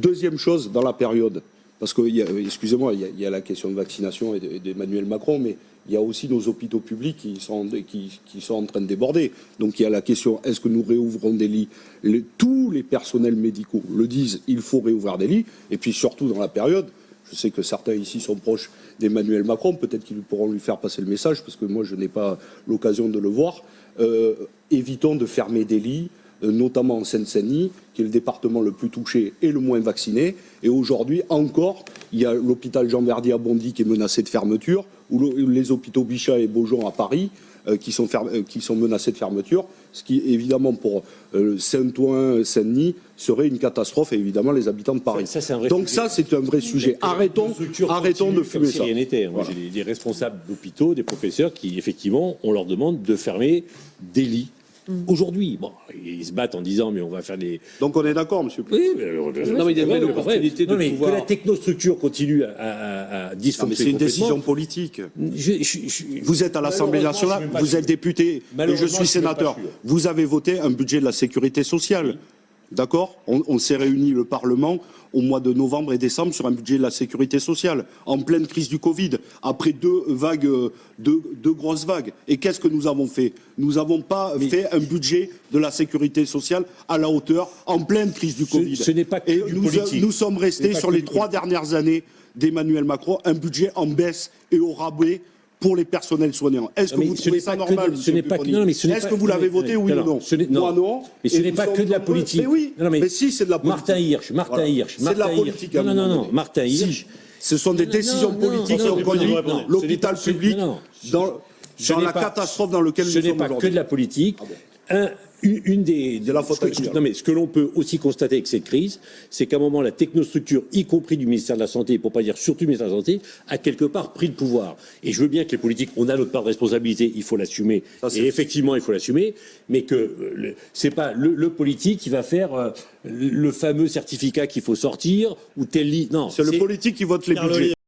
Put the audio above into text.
Deuxième chose, dans la période, parce que, excusez-moi, il y a la question de vaccination et d'Emmanuel Macron, mais il y a aussi nos hôpitaux publics qui sont en train de déborder. Donc il y a la question, est-ce que nous réouvrons des lits? Tous les personnels médicaux le disent, il faut réouvrir des lits. Et puis surtout dans la période, je sais que certains ici sont proches d'Emmanuel Macron, peut-être qu'ils pourront lui faire passer le message, parce que moi je n'ai pas l'occasion de le voir. Évitons de fermer des lits, notamment en Seine-Saint-Denis, qui est le département le plus touché et le moins vacciné. Et aujourd'hui encore, il y a l'hôpital Jean Verdier à Bondy qui est menacé de fermeture, ou les hôpitaux Bichat et Beaujon à Paris qui sont menacés de fermeture, ce qui évidemment pour Saint-Ouen, Saint-Denis serait une catastrophe, et évidemment les habitants de Paris. Donc ça c'est un vrai sujet. Arrêtons de fumer ça. Moi j'ai des responsables d'hôpitaux, des professeurs qui effectivement on leur demande de fermer des lits. Aujourd'hui, bon, ils se battent en disant mais on va faire des... Donc on est d'accord, monsieur. Oui, non, mais il y avait l'opportunité de pouvoir... Que la technostructure continue à dysfonctionner. Mais c'est une décision politique. Vous êtes à l'Assemblée nationale, vous êtes député, et je suis sénateur. Vous avez voté un budget de la sécurité sociale. Oui. D'accord ? On s'est réuni, le Parlement, au mois de novembre et décembre, sur un budget de la sécurité sociale, en pleine crise du Covid, après deux grosses vagues. Et qu'est-ce que nous avons fait? Nous n'avons pas fait un budget de la sécurité sociale à la hauteur, en pleine crise du Covid. Ce n'est pas que et du politique. Nous sommes restés sur les 3 dernières années d'Emmanuel Macron, un budget en baisse et au rabais pour les personnels soignants. Est-ce que vous trouvez ça normal? Est-ce que vous l'avez voté, oui ou non? Moi non. Mais ce n'est pas que de la politique. Mais oui, mais si, c'est de la politique. Martin Hirsch. C'est de la politique. Non, Martin Hirsch. Ce sont des décisions politiques qui ont conduit l'hôpital public dans la catastrophe dans laquelle nous sommes aujourd'hui. Ce n'est pas que de la politique. Ce que l'on peut aussi constater avec cette crise, c'est qu'à un moment, la technostructure, y compris du ministère de la Santé, pour pas dire surtout du ministère de la Santé, a quelque part pris le pouvoir. Et je veux bien que les politiques, on a notre part de responsabilité, il faut l'assumer. Et effectivement, il faut l'assumer, mais que c'est pas le politique qui va faire le fameux certificat qu'il faut sortir ou tel lit. Non, c'est le politique qui vote les budgets.